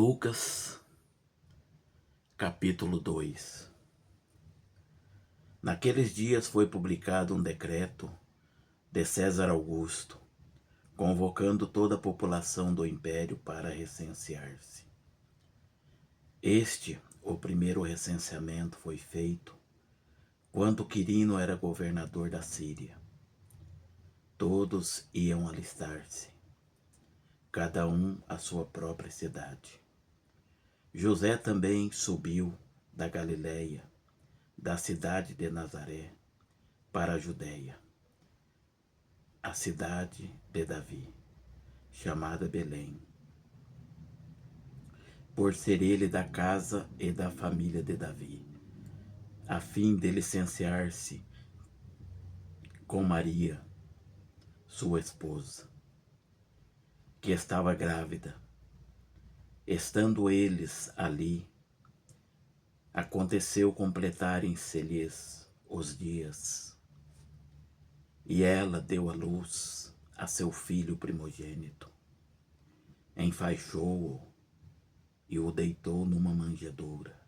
Lucas, capítulo 2. Naqueles dias foi publicado um decreto de César Augusto, convocando toda a população do império para recensear-se. O primeiro recenseamento foi feito quando Quirino era governador da Síria. Todos iam alistar-se, cada um à sua própria cidade. José também subiu da Galiléia, da cidade de Nazaré, para a Judéia, a cidade de Davi, chamada Belém, por ser ele da casa e da família de Davi, a fim de licenciar-se com Maria, sua esposa, que estava grávida. Estando eles ali, aconteceu completarem-se-lhes os dias, e ela deu à luz a seu filho primogênito, enfaixou-o e o deitou numa manjedoura,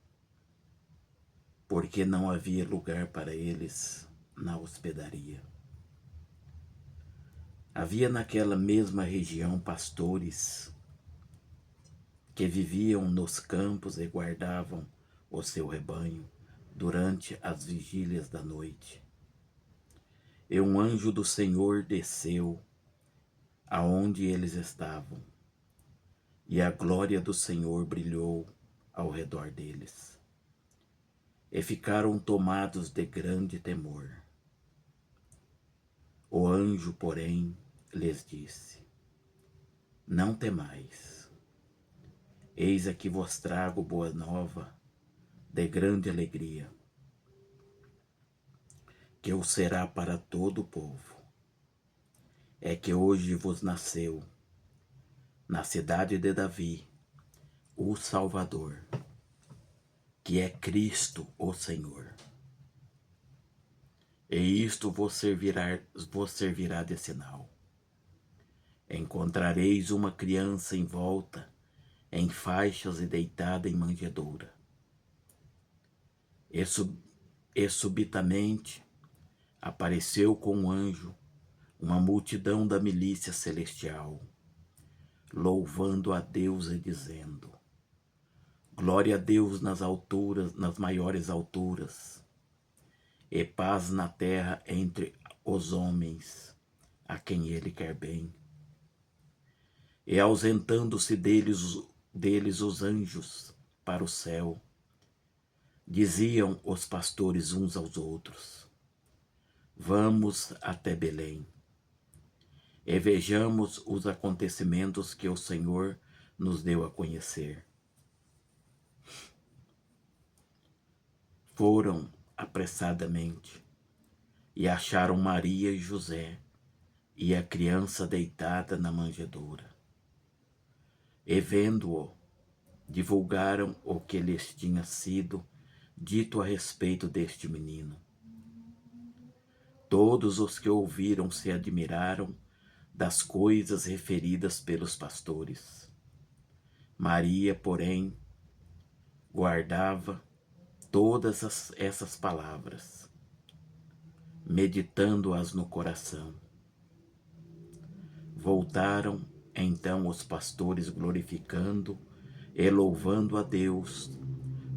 porque não havia lugar para eles na hospedaria. Havia naquela mesma região pastores que viviam nos campos e guardavam o seu rebanho durante as vigílias da noite. E um anjo do Senhor desceu aonde eles estavam, e a glória do Senhor brilhou ao redor deles. E ficaram tomados de grande temor. O anjo, porém, lhes disse: Não temais. Eis aqui vos trago boa nova de grande alegria, que o será para todo o povo. É que hoje vos nasceu, na cidade de Davi, o Salvador, que é Cristo o Senhor. E isto vos servirá de sinal. Encontrareis uma criança envolta em faixas e deitada em manjedoura. E subitamente apareceu com um anjo uma multidão da milícia celestial, louvando a Deus e dizendo: Glória a Deus nas alturas, nas maiores alturas, e paz na terra entre os homens, a quem ele quer bem. E ausentando-se deles os anjos para o céu, diziam os pastores uns aos outros: Vamos até Belém, e vejamos os acontecimentos que o Senhor nos deu a conhecer. Foram apressadamente e acharam Maria e José e a criança deitada na manjedoura. E vendo-o, divulgaram o que lhes tinha sido dito a respeito deste menino. Todos os que ouviram se admiraram das coisas referidas pelos pastores. Maria, porém, guardava todas essas palavras, meditando-as no coração. Voltaram então os pastores glorificando e louvando a Deus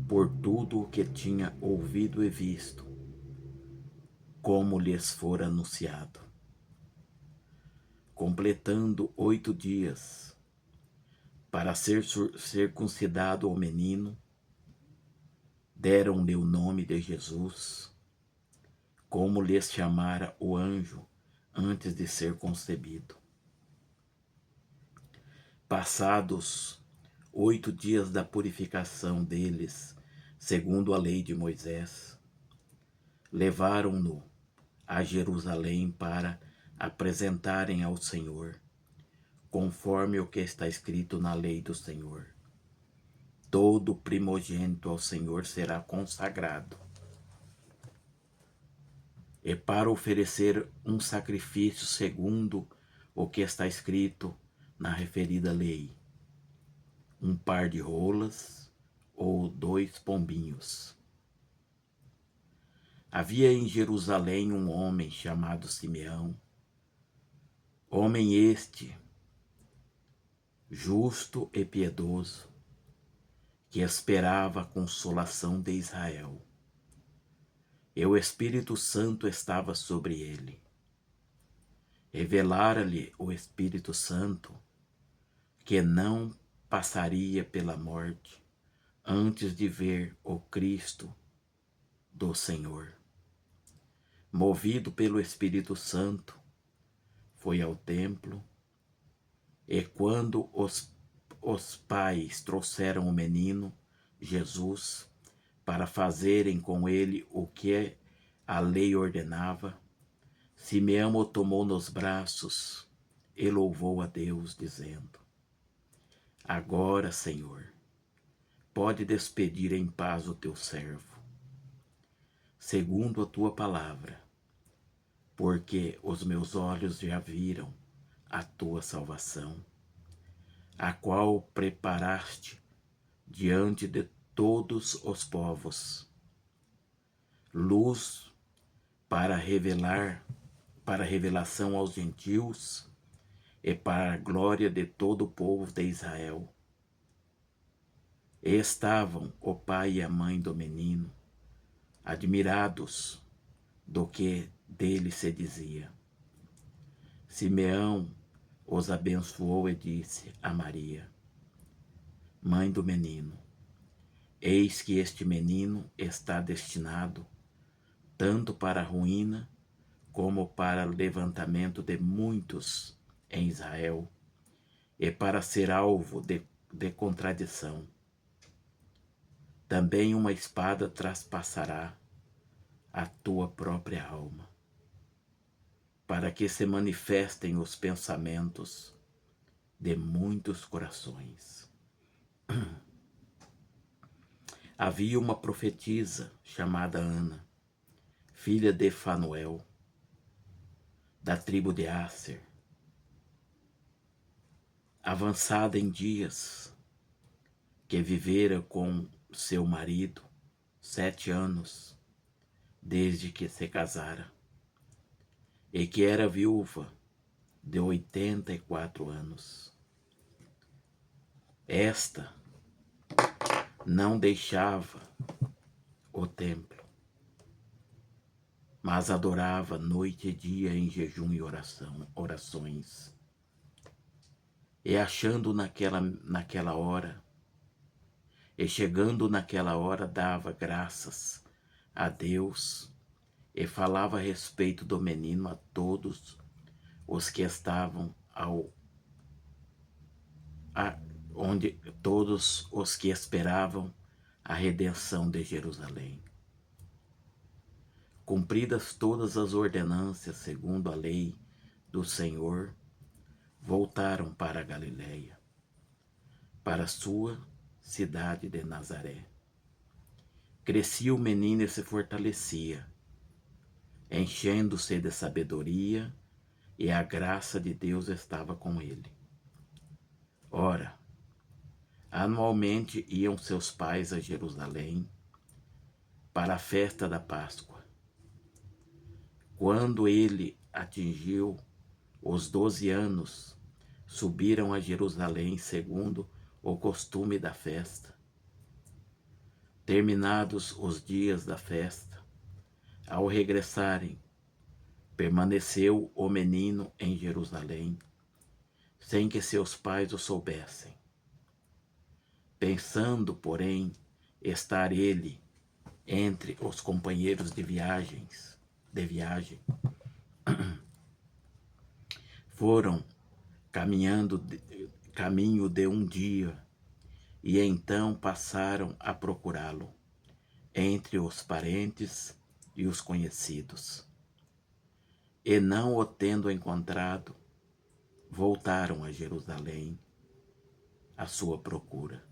por tudo o que tinha ouvido e visto, como lhes fora anunciado. Completando 8 dias, para ser circuncidado o menino, deram-lhe o nome de Jesus, como lhes chamara o anjo antes de ser concebido. Passados 8 dias da purificação deles, segundo a lei de Moisés, levaram-no a Jerusalém para apresentarem ao Senhor, conforme o que está escrito na lei do Senhor. Todo primogênito ao Senhor será consagrado, e para oferecer um sacrifício segundo o que está escrito na referida lei, um par de rolas ou 2 pombinhos. Havia em Jerusalém um homem chamado Simeão, homem este, justo e piedoso, que esperava a consolação de Israel. E o Espírito Santo estava sobre ele. Revelara-lhe o Espírito Santo que não passaria pela morte antes de ver o Cristo do Senhor. Movido pelo Espírito Santo, foi ao templo, e quando os pais trouxeram o menino, Jesus, para fazerem com ele o que a lei ordenava, Simeão o tomou nos braços e louvou a Deus, dizendo: Agora, Senhor, pode despedir em paz o teu servo, segundo a tua palavra, porque os meus olhos já viram a tua salvação, a qual preparaste diante de todos os povos, luz para revelação aos gentios e para a glória de todo o povo de Israel. E estavam o pai e a mãe do menino, admirados do que dele se dizia. Simeão os abençoou e disse a Maria, mãe do menino: Eis que este menino está destinado tanto para a ruína como para o levantamento de muitos em Israel, e para ser alvo de contradição. Também uma espada traspassará a tua própria alma, para que se manifestem os pensamentos de muitos corações. Havia uma profetisa chamada Ana, filha de Fanuel, da tribo de Asser, avançada em dias, que vivera com seu marido 7 anos, desde que se casara, e que era viúva de 84 anos. Esta não deixava o templo, mas adorava noite e dia em jejum e orações. E chegando naquela hora, dava graças a Deus e falava a respeito do menino a todos os que estavam todos os que esperavam a redenção de Jerusalém. Cumpridas todas as ordenanças segundo a lei do Senhor, voltaram para a Galileia, para sua cidade de Nazaré. Crescia o menino e se fortalecia, enchendo-se de sabedoria, e a graça de Deus estava com ele. Ora, anualmente iam seus pais a Jerusalém para a festa da Páscoa. Quando ele atingiu os 12 anos, subiram a Jerusalém segundo o costume da festa. Terminados os dias da festa, ao regressarem, permaneceu o menino em Jerusalém, sem que seus pais o soubessem. Pensando, porém, estar ele entre os companheiros de viagem, foram caminho de um dia, e então passaram a procurá-lo entre os parentes e os conhecidos. E não o tendo encontrado, voltaram a Jerusalém à sua procura.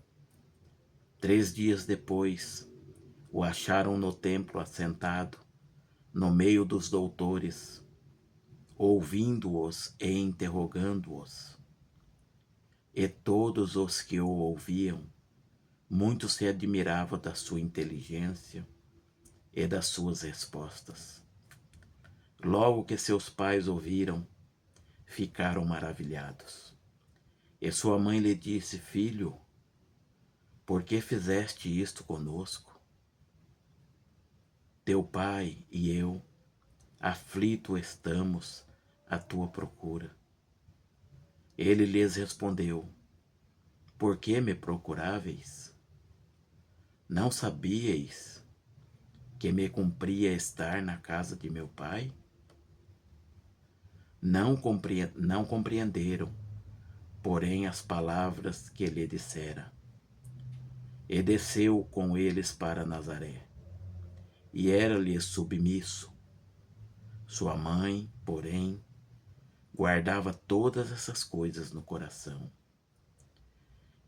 3 dias depois, o acharam no templo assentado, no meio dos doutores, ouvindo-os e interrogando-os. E todos os que o ouviam, muito se admiravam da sua inteligência e das suas respostas. Logo que seus pais ouviram, ficaram maravilhados. E sua mãe lhe disse: Filho, por que fizeste isto conosco? Teu pai e eu, aflito estamos à tua procura. Ele lhes respondeu: Por que me procuráveis? Não sabíeis que me cumpria estar na casa de meu pai? Não compreenderam, porém, as palavras que lhe dissera. E desceu com eles para Nazaré, e era-lhe submisso. Sua mãe, porém, guardava todas essas coisas no coração.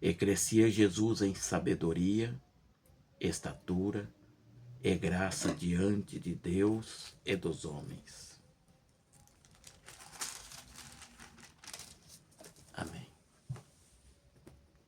E crescia Jesus em sabedoria, estatura e graça diante de Deus e dos homens.